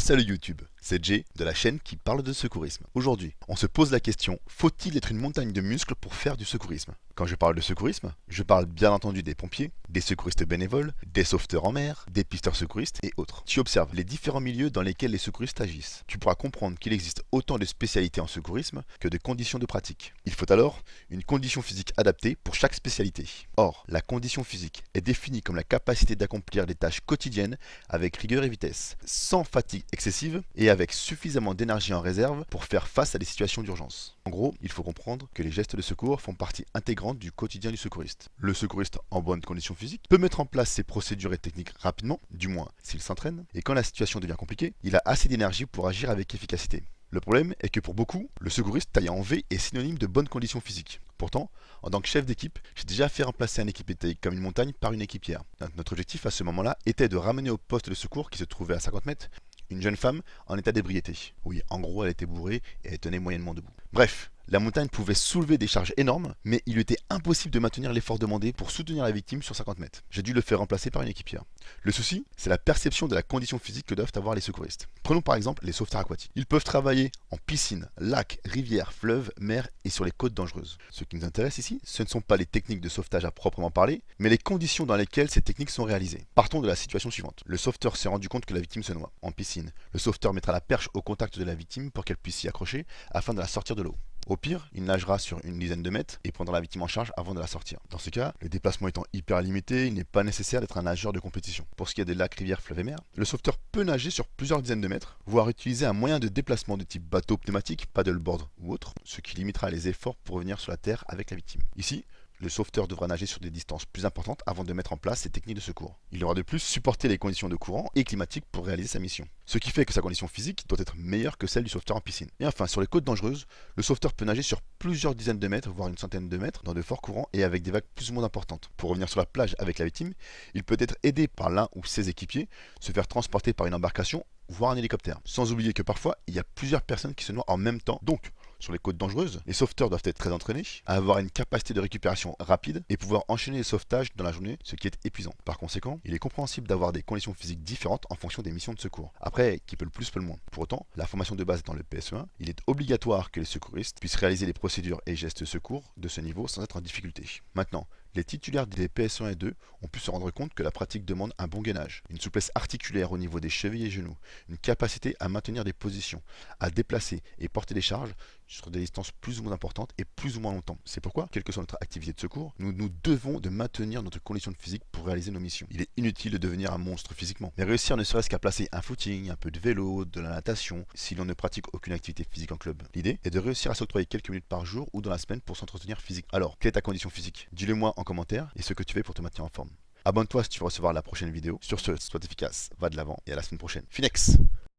Salut YouTube, c'est Jay de la chaîne qui parle de secourisme. Aujourd'hui, on se pose la question, faut-il être une montagne de muscles pour faire du secourisme? Quand je parle de secourisme, je parle bien entendu des pompiers, des secouristes bénévoles, des sauveteurs en mer, des pisteurs secouristes et autres. Tu observes les différents milieux dans lesquels les secouristes agissent. Tu pourras comprendre qu'il existe autant de spécialités en secourisme que de conditions de pratique. Il faut alors une condition physique adaptée pour chaque spécialité. Or, la condition physique est définie comme la capacité d'accomplir des tâches quotidiennes avec rigueur et vitesse, sans fatigue excessive et avec suffisamment d'énergie en réserve pour faire face à des situations d'urgence. En gros, il faut comprendre que les gestes de secours font partie intégrante du quotidien du secouriste. Le secouriste en bonne condition physique peut mettre en place ses procédures et techniques rapidement, du moins s'il s'entraîne, et quand la situation devient compliquée, il a assez d'énergie pour agir avec efficacité. Le problème est que pour beaucoup, le secouriste taillé en V est synonyme de bonne condition physique. Pourtant, en tant que chef d'équipe, j'ai déjà fait remplacer un équipier taillé comme une montagne par une équipière. Notre objectif à ce moment-là était de ramener au poste de secours qui se trouvait à 50 mètres une jeune femme en état d'ébriété. Oui, en gros, elle était bourrée et elle tenait moyennement debout. Bref, la montagne pouvait soulever des charges énormes, mais il était impossible de maintenir l'effort demandé pour soutenir la victime sur 50 mètres. J'ai dû le faire remplacer par une équipière. Le souci, c'est la perception de la condition physique que doivent avoir les secouristes. Prenons par exemple les sauveteurs aquatiques. Ils peuvent travailler en piscine, lac, rivière, fleuve, mer et sur les côtes dangereuses. Ce qui nous intéresse ici, ce ne sont pas les techniques de sauvetage à proprement parler, mais les conditions dans lesquelles ces techniques sont réalisées. Partons de la situation suivante. Le sauveteur s'est rendu compte que la victime se noie en piscine. Le sauveteur mettra la perche au contact de la victime pour qu'elle puisse s'y accrocher afin de la sortir de l'eau. Au pire, il nagera sur une dizaine de mètres et prendra la victime en charge avant de la sortir. Dans ce cas, le déplacement étant hyper limité, il n'est pas nécessaire d'être un nageur de compétition. Pour ce qui est des lacs, rivières, fleuves et mers, le sauveteur peut nager sur plusieurs dizaines de mètres, voire utiliser un moyen de déplacement de type bateau pneumatique, paddleboard ou autre, ce qui limitera les efforts pour revenir sur la terre avec la victime. Ici, le sauveteur devra nager sur des distances plus importantes avant de mettre en place ses techniques de secours. Il devra de plus supporter les conditions de courant et climatiques pour réaliser sa mission. Ce qui fait que sa condition physique doit être meilleure que celle du sauveteur en piscine. Et enfin, sur les côtes dangereuses, le sauveteur peut nager sur plusieurs dizaines de mètres, voire une centaine de mètres, dans de forts courants et avec des vagues plus ou moins importantes. Pour revenir sur la plage avec la victime, il peut être aidé par l'un ou ses équipiers, se faire transporter par une embarcation, voire un hélicoptère. Sans oublier que parfois, il y a plusieurs personnes qui se noient en même temps. Donc, sur les côtes dangereuses, les sauveteurs doivent être très entraînés, à avoir une capacité de récupération rapide et pouvoir enchaîner les sauvetages dans la journée, ce qui est épuisant. Par conséquent, il est compréhensible d'avoir des conditions physiques différentes en fonction des missions de secours. Après, qui peut le plus peut le moins. Pour autant, la formation de base dans le PSE1, il est obligatoire que les secouristes puissent réaliser les procédures et gestes de secours de ce niveau sans être en difficulté. Maintenant, les titulaires des PS1 et 2 ont pu se rendre compte que la pratique demande un bon gainage, une souplesse articulaire au niveau des chevilles et genoux, une capacité à maintenir des positions, à déplacer et porter des charges sur des distances plus ou moins importantes et plus ou moins longtemps. C'est pourquoi, quelle que soit notre activité de secours, nous devons de maintenir notre condition physique pour réaliser nos missions. Il est inutile de devenir un monstre physiquement, mais réussir ne serait-ce qu'à placer un footing, un peu de vélo, de la natation, si l'on ne pratique aucune activité physique en club. L'idée est de réussir à s'octroyer quelques minutes par jour ou dans la semaine pour s'entretenir physique. Alors, quelle est ta condition physique? Dis-le moi en commentaire et ce que tu fais pour te maintenir en forme. Abonne-toi si tu veux recevoir la prochaine vidéo. Sur ce, sois efficace, va de l'avant et à la semaine prochaine. Finex!